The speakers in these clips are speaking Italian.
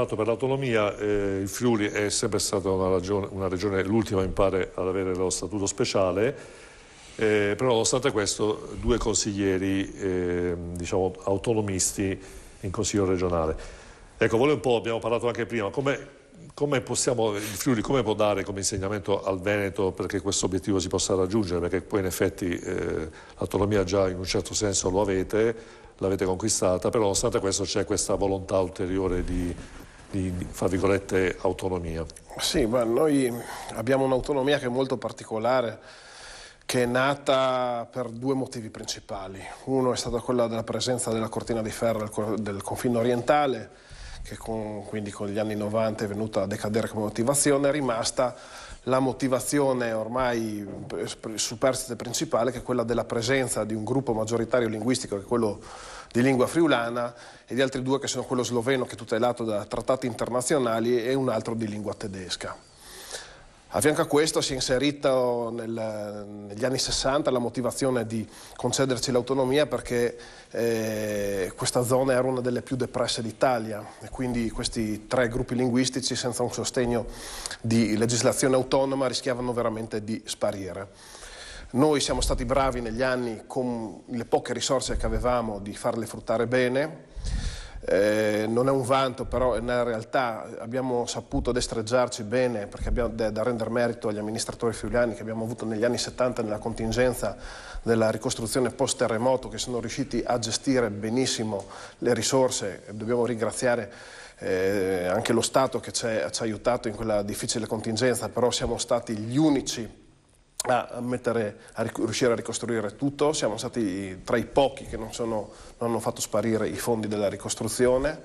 Per l'autonomia il Friuli è sempre stata una regione, l'ultima mi pare ad avere lo statuto speciale, però nonostante questo due consiglieri diciamo autonomisti in consiglio regionale. Ecco, volevo un po', abbiamo parlato anche prima, come possiamo, il Friuli come può dare come insegnamento al Veneto perché questo obiettivo si possa raggiungere, perché poi in effetti l'autonomia già in un certo senso l'avete conquistata, però nonostante questo c'è questa volontà ulteriore di fra virgolette autonomia. Sì, ma noi abbiamo un'autonomia che è molto particolare, che è nata per due motivi principali. Uno è stata quella della presenza della cortina di ferro del confine orientale, che quindi con gli anni 90 è venuta a decadere come motivazione. È rimasta la motivazione ormai superstite principale, che è quella della presenza di un gruppo maggioritario linguistico, che è quello di lingua friulana, e di altri due che sono quello sloveno, che è tutelato da trattati internazionali, e un altro di lingua tedesca. A fianco a questo si è inserita negli anni 60 la motivazione di concederci l'autonomia perché questa zona era una delle più depresse d'Italia e quindi questi tre gruppi linguistici senza un sostegno di legislazione autonoma rischiavano veramente di sparire. Noi siamo stati bravi negli anni, con le poche risorse che avevamo, di farle fruttare bene. Non è un vanto, però nella realtà abbiamo saputo destreggiarci bene, perché abbiamo da rendere merito agli amministratori friulani che abbiamo avuto negli anni 70 nella contingenza della ricostruzione post-terremoto, che sono riusciti a gestire benissimo le risorse. Dobbiamo ringraziare anche lo Stato che ci ha aiutato in quella difficile contingenza, però siamo stati gli unici a riuscire a ricostruire tutto. Siamo stati tra i pochi che non hanno fatto sparire i fondi della ricostruzione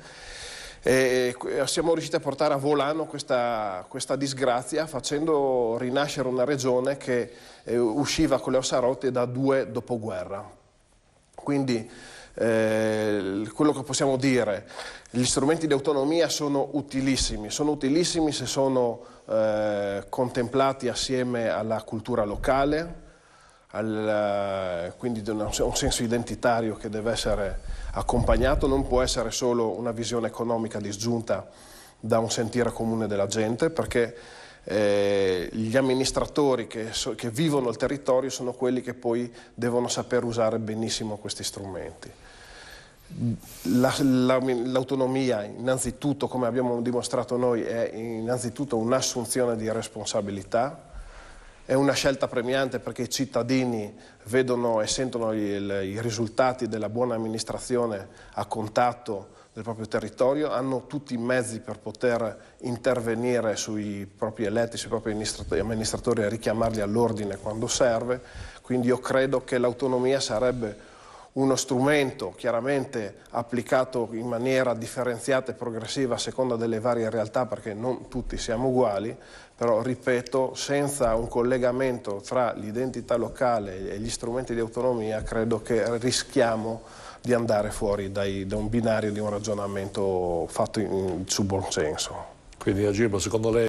e siamo riusciti a portare a volano questa disgrazia, facendo rinascere una regione che usciva con le ossa rotte da due dopoguerra. Quindi quello che possiamo dire, gli strumenti di autonomia sono utilissimi se sono contemplati assieme alla cultura locale, quindi un senso identitario che deve essere accompagnato, non può essere solo una visione economica disgiunta da un sentire comune della gente, perché gli amministratori che vivono il territorio sono quelli che poi devono saper usare benissimo questi strumenti. L'autonomia, innanzitutto, come abbiamo dimostrato noi, è innanzitutto un'assunzione di responsabilità, è una scelta premiante perché i cittadini vedono e sentono i risultati della buona amministrazione a contatto del proprio territorio, hanno tutti i mezzi per poter intervenire sui propri eletti, sui propri amministratori e richiamarli all'ordine quando serve. Quindi io credo che l'autonomia sarebbe uno strumento chiaramente applicato in maniera differenziata e progressiva a seconda delle varie realtà, perché non tutti siamo uguali, però ripeto, senza un collegamento tra l'identità locale e gli strumenti di autonomia credo che rischiamo di andare fuori da un binario di un ragionamento fatto su buon senso. Quindi Agirbo, secondo lei